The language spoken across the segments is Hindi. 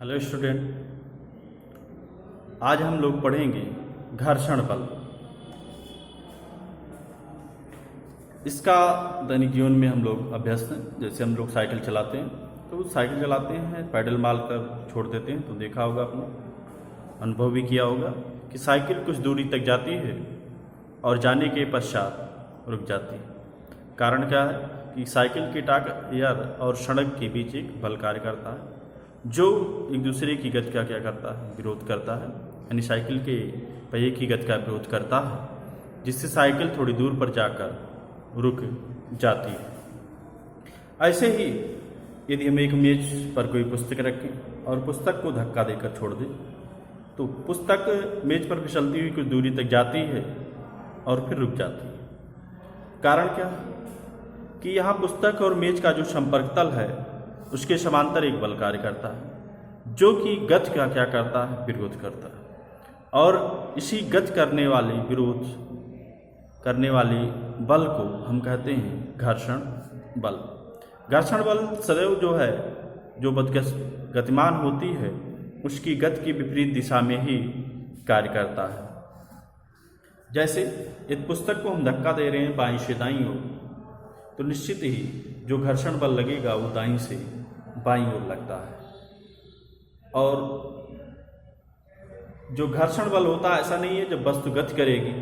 हेलो स्टूडेंट, आज हम लोग पढ़ेंगे घर्षण बल। इसका दैनिक जीवन में हम लोग अभ्यस्त हैं। जैसे हम लोग साइकिल चलाते हैं तो साइकिल चलाते हैं, पैडल मार कर छोड़ देते हैं। तो देखा होगा, आपने अनुभव भी किया होगा कि साइकिल कुछ दूरी तक जाती है और जाने के पश्चात रुक जाती है। कारण क्या है कि साइकिल के टायर और सड़क के बीच एक बल कार्य करता है जो एक दूसरे की गति का क्या करता है, विरोध करता है। यानी साइकिल के पहिए की गति का विरोध करता है, जिससे साइकिल थोड़ी दूर पर जाकर रुक जाती है। ऐसे ही यदि हम एक मेज पर कोई पुस्तक रखें और पुस्तक को धक्का देकर छोड़ दें तो पुस्तक मेज पर फिसलती हुई कुछ दूरी तक जाती है और फिर रुक जाती है। कारण क्या है कि यहाँ पुस्तक और मेज का जो संपर्क तल है उसके समांतर एक बल कार्य करता है जो कि गति का क्या करता है, विरोध करता है। और इसी गति करने वाली, विरोध करने वाली बल को हम कहते हैं घर्षण बल। घर्षण बल सदैव जो है, जो गतिमान होती है उसकी गति की विपरीत दिशा में ही कार्य करता है। जैसे यदि पुस्तक को हम धक्का दे रहे हैं बाईं से दाईं ओर, तो निश्चित ही जो घर्षण बल लगेगा वो दाईं से बाईं ओर लगता है। और जो घर्षण बल होता है, ऐसा नहीं है जब वस्तु गति करेगी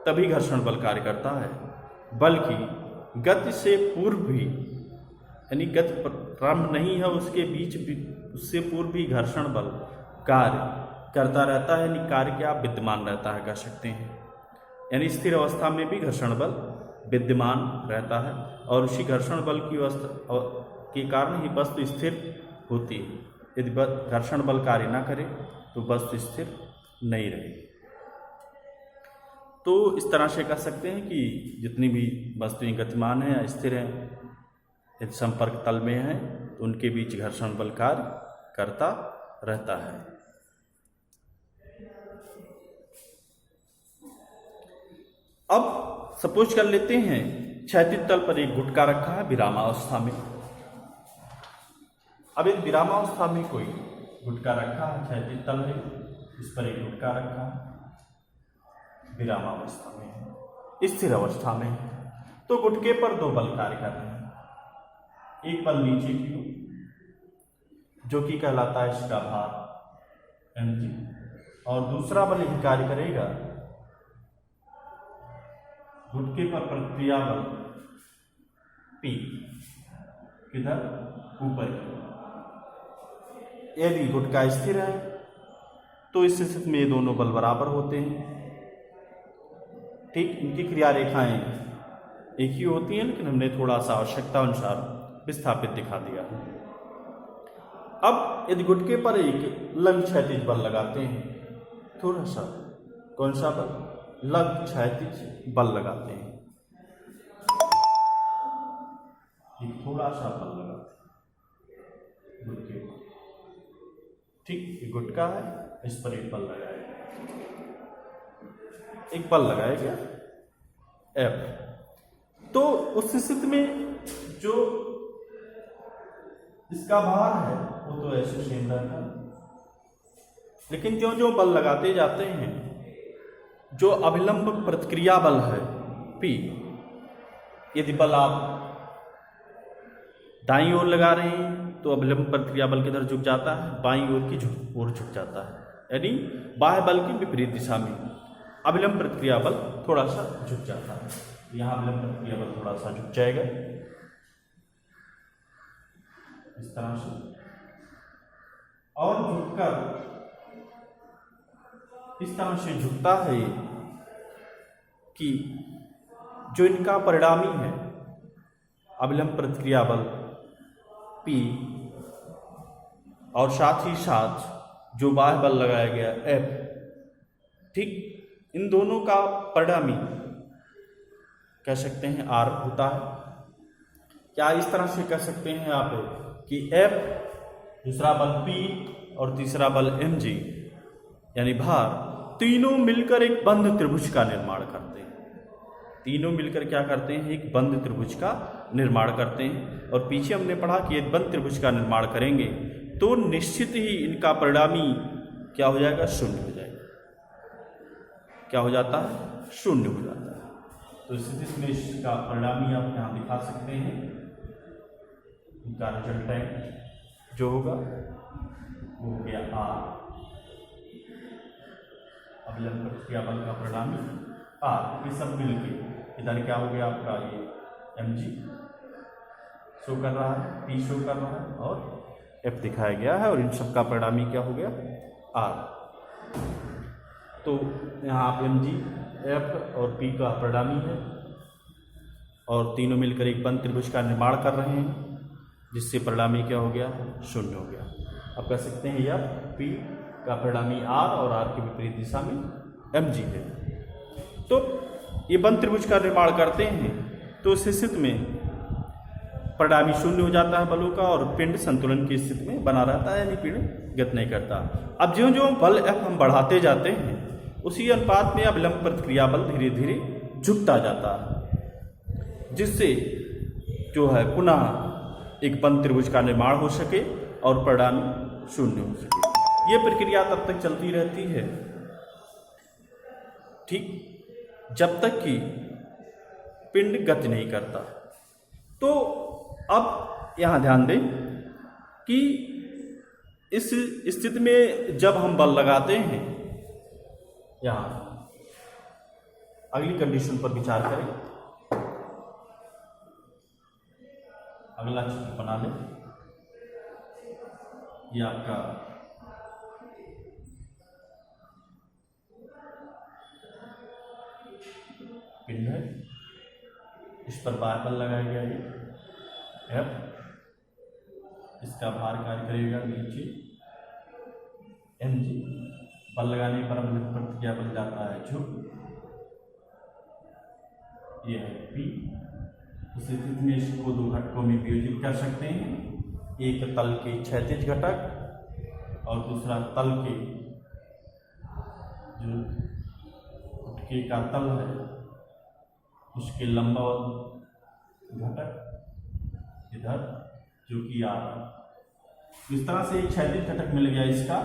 तभी घर्षण बल कार्य करता है, बल्कि गति से पूर्व भी, यानी गति प्रारंभ नहीं है उसके बीच भी, उससे पूर्व भी घर्षण बल कार्य करता रहता है। यानी कार्य क्या विद्यमान रहता है, कह सकते हैं। यानी स्थिर अवस्था में भी घर्षण बल विद्यमान रहता है और उसी घर्षण बल की अवस्था के कारण ही वस्तु स्थिर होती है। यदि घर्षण बल कार्य ना करे तो वस्तु स्थिर नहीं रहेगी। तो इस तरह से कह सकते हैं कि जितनी भी वस्तुएं गतिमान हैं या स्थिर हैं, यदि संपर्क तल में हैं तो उनके बीच घर्षण बल कार्य करता रहता है। अब सपोज कर लेते हैं क्षैतिज तल पर एक गुटका रखा है विरामावस्था में। अब इस विरामावस्था में कोई गुटका रखा है, क्षैतिज तल है, इस पर एक गुटका रखा है, विरामावस्था में है, स्थिर अवस्था में है। तो गुटके पर दो बल कार्य कर रहे हैं। एक बल नीचे की ओर जो कि कहलाता है इसका भार mg, और दूसरा बल यही कार्य करेगा गुटके पर प्रतिक्रिया बल P, किधर, ऊपर की। यदि गुटका स्थिर है तो इस स्थिति में ये दोनों बल बराबर होते हैं। ठीक, इनकी क्रिया रेखाएं एक ही होती हैं, लेकिन हमने थोड़ा सा आवश्यकता अनुसार विस्थापित दिखा दिया है। अब यदि गुटके पर एक लघु क्षैतिज बल लगाते हैं, थोड़ा सा, कौन सा बल, लघु क्षैतिज बल लगाते हैं, एक थोड़ा सा बल लगाते हैं गुटके पर। ठीक, ये गुटका है, इस पर एक बल लगाएगा, एक बल लगाएगा F। तो उस स्थिति में जो इसका भार है वो तो ऐसे सेम रहता है, लेकिन ज्यों ज्यों बल लगाते जाते हैं, जो अभिलंब प्रतिक्रिया बल है P, यदि बल आप दाईं ओर लगा रहे हैं तो अभिलंब प्रतिक्रिया बल किधर झुक जाता है, बाईं ओर की ओर झुक जाता है। यानी बाह्य बल की विपरीत दिशा में अभिलंब प्रतिक्रिया बल थोड़ा सा झुक जाता है। यहाँ अभिलंब प्रतिक्रिया बल थोड़ा सा झुक जाएगा इस तरह से, और झुककर इस तरह से झुकता है कि जो इनका परिणामी है अभिलंब प्रतिक्रिया बल P और साथ ही साथ जो बाह्य बल लगाया गया F, ठीक, इन दोनों का परिणामी कह सकते हैं R होता है। क्या इस तरह से कह सकते हैं आप कि F, दूसरा बल P और तीसरा बल mg, यानी भार, तीनों मिलकर एक बंध त्रिभुज का निर्माण करते हैं। तीनों मिलकर क्या करते हैं, एक बंध त्रिभुज का निर्माण करते हैं। और पीछे हमने पढ़ा कि एक बंध त्रिभुज का निर्माण करेंगे तो निश्चित ही इनका परिणामी क्या हो जाएगा, शून्य हो जाएगा। क्या हो जाता है, शून्य हो जाता है। तो इस स्थिति में इसका परिणामी आप यहाँ दिखा सकते हैं, इनका रिजल्टेंट जो होगा वो हो गया आर, अवलंब प्रतिक्रिया बल का परिणामी आर। ये सब मिलके इधर क्या हो गया आपका, ये mg शो कर रहा है, p शो कर रहा है और f दिखाया गया है, और इन सब का परिणामी क्या हो गया, r। तो यहाँ आप mg, f और p का परिणामी है, और तीनों मिलकर एक बंद त्रिभुज का निर्माण कर रहे हैं, जिससे परिणामी क्या हो गया, शून्य हो गया। अब कह सकते हैं यह p का परिणामी r और r की विपरीत दिशा में mg है। तो ये बंद त्रिभुज का निर्माण करते हैं, तो उस स्थिति में परिणामी शून्य हो जाता है बलों का, और पिंड संतुलन की स्थिति में बना रहता है, यानी पिंड गति नहीं करता। अब ज्यों ज्यों बल F हम बढ़ाते जाते हैं, उसी अनुपात में अवलंब प्रतिक्रिया बल धीरे धीरे झुकता जाता है, जिससे जो है पुनः एक बंद त्रिभुज का निर्माण हो सके और परिणामी शून्य हो सके। ये प्रक्रिया तब तक चलती रहती है, ठीक, जब तक कि पिंड गति नहीं करता। तो अब यहाँ ध्यान दें कि इस स्थिति में जब हम बल लगाते हैं, यहाँ अगली कंडीशन पर विचार करें। अगला चित्र बना लें। ये आपका पिंड है, इस पर बार बल लगाया गया है F, इसका भार कार्य करेगा नीचे mg, बल लगाने पर अवलंब प्रतिक्रिया बल जाता है झुक, ये है P। इस स्थिति में इसको दो घटकों में वियोजित कर सकते हैं, एक तल के क्षैतिज घटक और दूसरा तल के जो घटके का तल है उसके लंबवत घटक इधर, जो कि R। इस तरह से एक क्षैतिज घटक मिल गया इसका,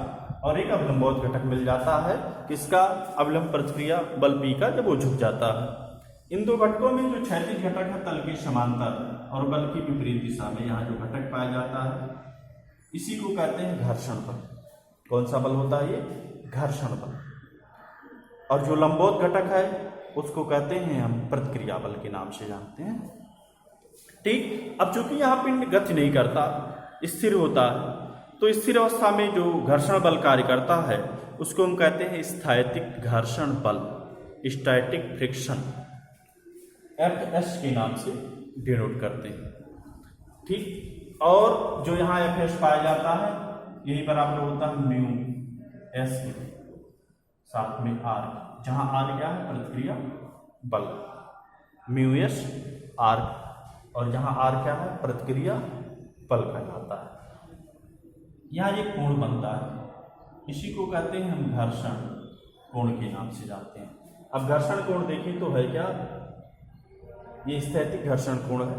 और एक अवलंबवत घटक मिल जाता है किसका, अवलंब प्रतिक्रिया बल P का, जब वो झुक जाता है। इन दो घटकों में जो क्षैतिज घटक है तल के समांतर और बल की विपरीत दिशा में यहाँ जो घटक पाया जाता है, इसी को कहते हैं घर्षण बल। कौन सा बल होता है ये, घर्षण बल। और जो लंबवत घटक है उसको कहते हैं हम प्रतिक्रिया बल के नाम से जानते हैं, ठीक। अब चूंकि यहाँ पिंड गति नहीं करता, स्थिर होता है, तो स्थिर अवस्था में जो घर्षण बल कार्य करता है उसको हम कहते हैं स्थैतिक घर्षण बल, स्टैटिक फ्रिक्शन, FS के नाम से डिनोट करते हैं, ठीक। और जो यहाँ FS पाया जाता है यही बराबर होता है म्यू S के साथ में R, जहाँ R क्या है, प्रतिक्रिया बल, म्यू S R, और जहाँ R क्या है, प्रतिक्रिया बल कहलाता है। यहाँ एक कोण बनता है, इसी को कहते हैं हम घर्षण कोण के नाम से जानते हैं। अब घर्षण कोण देखें तो है क्या, ये स्थैतिक घर्षण कोण है,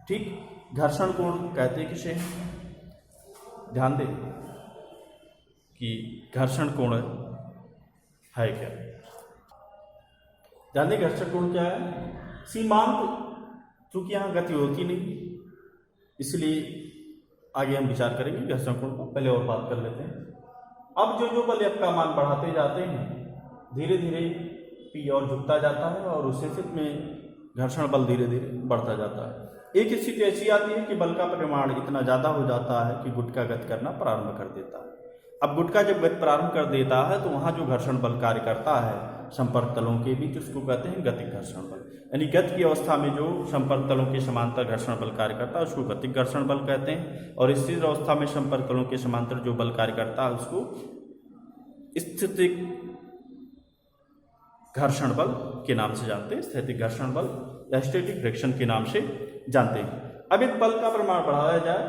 ठीक। घर्षण कोण कहते किसे हैं, ध्यान दें कि घर्षण कोण है क्या, ध्यान दें घर्षण कोण क्या है, सीमांत। चूंकि यहाँ गति होती नहीं, इसलिए आगे हम विचार करेंगे घर्षण कोण को, पहले और बात कर लेते हैं। अब जो बल F का मान बढ़ाते जाते हैं, धीरे धीरे P और झुकता जाता है, और उस स्थिति में घर्षण बल धीरे धीरे बढ़ता जाता है। एक स्थिति ऐसी आती है कि बल का परिमाण इतना ज़्यादा हो जाता है कि गुटका गति करना प्रारंभ कर देता है। अब गुटका जब गति प्रारंभ कर देता है तो वहाँ जो घर्षण बल कार्य करता है संपर्क तलों के बीच, उसको कहते हैं गतिक घर्षण बल। यानी गति की अवस्था में जो संपर्क तलों के समांतर घर्षण बल कार्य करता है उसको गतिक घर्षण बल कहते हैं, और स्थिर अवस्था में संपर्क तलों के समांतर जो बल कार्य करता है उसको स्थितिक घर्षण बल के नाम से जानते हैं, स्थैतिक घर्षण बल या स्टैटिक फ्रिक्शन के नाम से जानते हैं। अब एक बल का परिमाण बढ़ाया जाए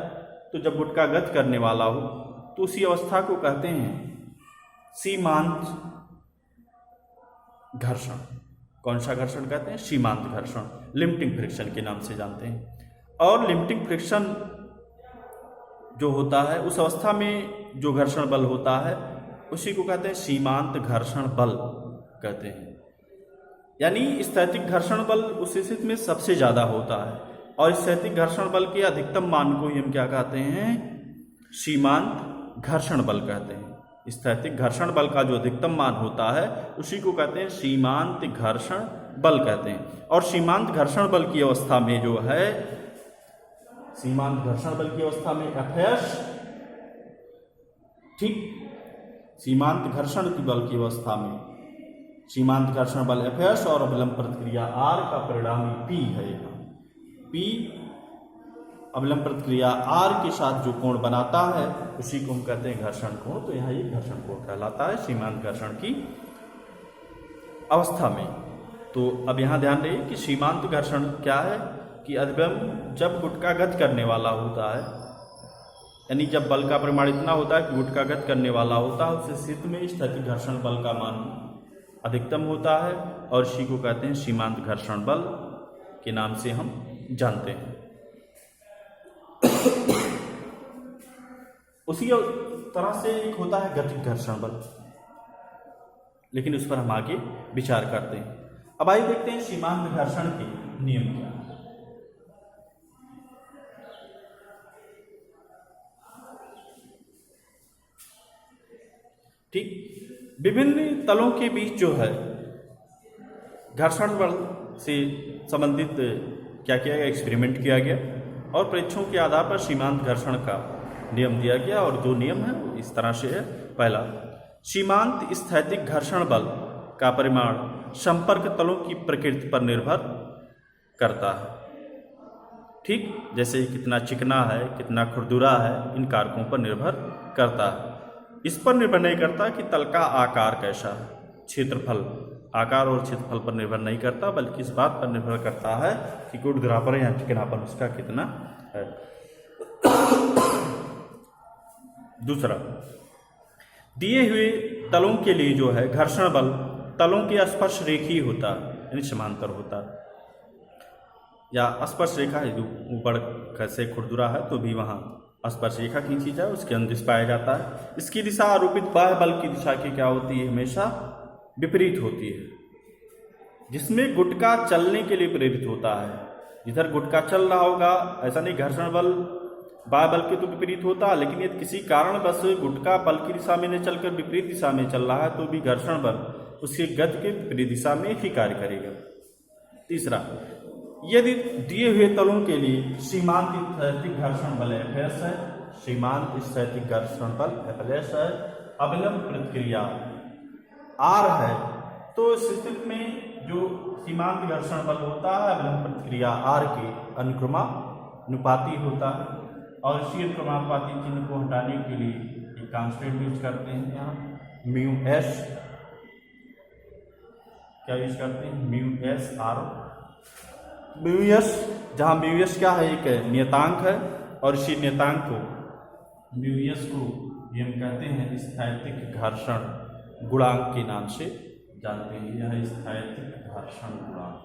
तो जब गुटका गति करने वाला हो तो उसी अवस्था को कहते हैं सीमांत घर्षण। कौन सा घर्षण कहते हैं, सीमांत घर्षण, लिमिटिंग फ्रिक्शन के नाम से जानते हैं। और लिमिटिंग फ्रिक्शन जो होता है उस अवस्था में जो घर्षण बल होता है उसी को कहते हैं सीमांत घर्षण बल कहते हैं। यानी स्थैतिक घर्षण बल उस स्थिति में सबसे ज़्यादा होता है और स्थैतिक घर्षण बल के अधिकतम मान को ही हम क्या कहते हैं, सीमांत घर्षण बल कहते हैं। स्थैतिक घर्षण बल का जो अधिकतम मान होता है उसी को कहते हैं सीमांत घर्षण बल कहते हैं। और सीमांत घर्षण बल की अवस्था में जो है, सीमांत घर्षण बल की अवस्था में Fs, ठीक, सीमांत घर्षण की बल की अवस्था में सीमांत घर्षण बल Fs और अभिलंब प्रतिक्रिया R का परिणामी P है। यहाँ P अभिलंब प्रतिक्रिया R के साथ जो कोण बनाता है उसी को हम कहते हैं घर्षण कोण। तो यहाँ ये घर्षण कोण कहलाता है सीमांत घर्षण की अवस्था में। तो अब यहाँ ध्यान रहिए कि सीमांत घर्षण क्या है कि अभिलंब जब गुटका गति करने वाला होता है, यानी जब बल का परिमाण इतना होता है कि गुटका गति करने वाला होता है, उस स्थिति में स्थैतिक घर्षण बल का मान अधिकतम होता है और इसी को कहते हैं सीमांत घर्षण बल के नाम से हम जानते हैं। उसी तरह से एक होता है गतिज घर्षण बल, लेकिन उस पर हम आगे विचार करते हैं। अब आइए देखते हैं सीमांत घर्षण के नियम क्या है। ठीक, विभिन्न तलों के बीच जो है घर्षण बल से संबंधित क्या किया गया, एक्सपेरिमेंट किया गया और परीक्षणों के आधार पर सीमांत घर्षण का नियम दिया गया। और जो नियम है वो इस तरह से है। पहला, सीमांत स्थैतिक घर्षण बल का परिमाण संपर्क तलों की प्रकृति पर निर्भर करता है। ठीक, जैसे कितना चिकना है, कितना खुरदुरा है, इन कारकों पर निर्भर करता है। इस पर निर्भर नहीं करता कि तल का आकार कैसा है, क्षेत्रफल, आकार और क्षेत्रफल पर निर्भर नहीं करता, बल्कि इस बात पर निर्भर करता है कि खुरदुरापन या चिकनापन उसका कितना है। दूसरा, दिए हुए तलों के लिए जो है घर्षण बल तलों के स्पर्श रेखीय होता है, यानी समांतर होता है, या स्पर्श रेखा है जो ऊपर कैसे खुरदुरा है तो भी वहाँ स्पर्श रेखा खींची जाए, उसके अनुदिश पाया जाता है। इसकी दिशा आरोपित बाह्य बल की दिशा की क्या होती है, हमेशा विपरीत होती है, जिसमें गुटका चलने के लिए प्रेरित होता है। जिधर गुटका चल रहा होगा, ऐसा नहीं घर्षण बल बाह्य बल के तो विपरीत होता है, लेकिन यदि किसी कारणवश गुटका बल की दिशा में न चलकर विपरीत दिशा में चल रहा है तो भी घर्षण बल उसकी गति के विपरीत दिशा में ही कार्य करेगा। तीसरा, यदि दिए हुए तलों के लिए सीमांत स्थैतिक घर्षण बल Fs है, सीमांत स्थैतिक घर्षण बल Fs है, अभिलंब प्रतिक्रिया R है, तो इस स्थिति में जो सीमांत घर्षण बल होता है अभिलंब प्रतिक्रिया R के अनुक्रमानुपाती होता है। और इसी अनुक्रमानुपाती चिन्ह को हटाने के लिए एक कांस्टेंट यूज करते हैं, यहाँ म्यू एस, क्या यूज करते हैं, mu S R. Mu S, जहाँ म्यू एस क्या है, एक नियतांक है, और इसी नियतांक को म्यू एस को हम कहते हैं स्थैतिक घर्षण गुणांक के नाम से जानते हैं। यह स्थैतिक घर्षण गुणांक,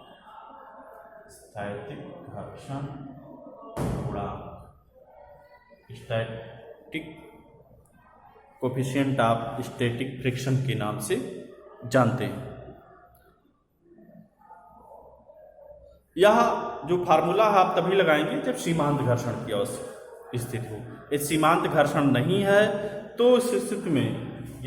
स्थैतिक घर्षण गुणांक, static coefficient of static friction के नाम से जानते हैं। यह जो फार्मूला है आप तभी लगाएंगे जब सीमांत घर्षण की आवश्यक स्थिति हो। यदि सीमांत घर्षण नहीं है तो इस स्थिति में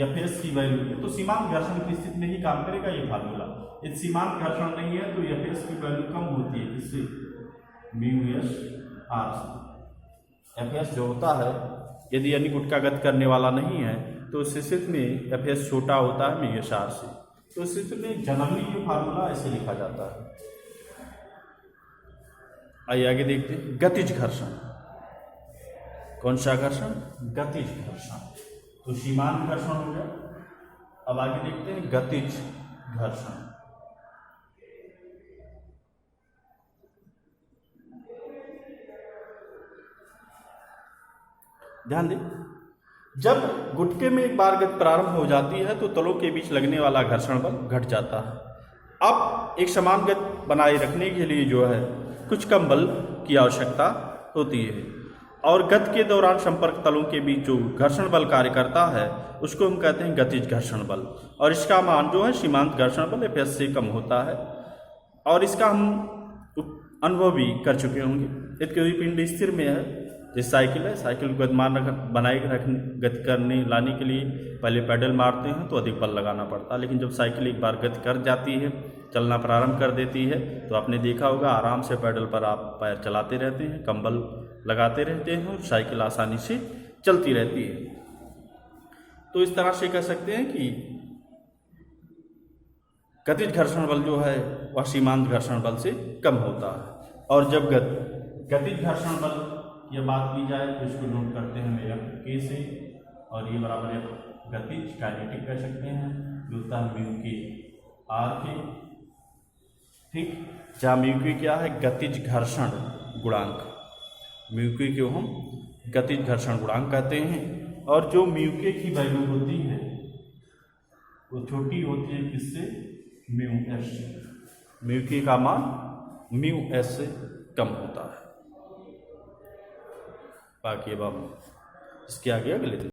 Fs की वैल्यू, तो सीमांत घर्षण की स्थिति में ही काम करेगा ये फार्मूला। यदि सीमांत घर्षण नहीं है तो Fs की वैल्यू कम होती है, इससे म्यू एस आर। Fs जो होता है, यदि यानी गुटका गति करने वाला नहीं है तो इस स्थिति में Fs छोटा होता है म्यू एस आर से। तो इस स्थिति में जनरली जो फार्मूला ऐसे लिखा जाता है। आइए आगे देखते हैं गतिज घर्षण। कौन सा घर्षण, गतिज घर्षण। तो सीमांत घर्षण हो गया। अब आगे देखते हैं गतिज घर्षण। ध्यान दें, जब गुटके में एक बार गति प्रारंभ हो जाती है तो तलों के बीच लगने वाला घर्षण बल घट जाता है। अब एक समान गति बनाए रखने के लिए जो है कुछ कम बल की आवश्यकता होती है। और गति के दौरान संपर्क तलों के बीच जो घर्षण बल कार्य करता है उसको हम कहते हैं गतिज घर्षण बल, और इसका मान जो है सीमांत घर्षण बल Fs से कम होता है। और इसका हम अनुभव भी कर चुके होंगे। यदि पिंड स्थिर में है, जैसे साइकिल है, साइकिल को गतिमान बनाए गति करने लाने के लिए पहले पैडल मारते हैं तो अधिक बल लगाना पड़ता है, लेकिन जब साइकिल एक बार गति कर जाती है, चलना प्रारंभ कर देती है, तो आपने देखा होगा आराम से पैडल पर आप पैर चलाते रहते हैं, कम बल लगाते रहते हैं और साइकिल आसानी से चलती रहती है। तो इस तरह से कह सकते हैं कि गतिज घर्षण बल जो है वह सीमांत घर्षण बल से कम होता है। और जब गतिज घर्षण बल यह बात की जाए तो इसको नोट करते हैं मेरा के से, और ये बराबर है गतिज काइनेटिक कह सकते हैं, जो होता है म्यू के आर के, ठीक। जहाँ म्यू के क्या है, गतिज घर्षण गुणांक, म्यू के को हम गतिज घर्षण गुणांक कहते हैं। और जो म्यू के की वैल्यू होती है वो छोटी होती है किससे, म्यू एस से। म्यू के का मान म्यू एस से कम होता है। बाकी अब हम इसके आगे अगले दिन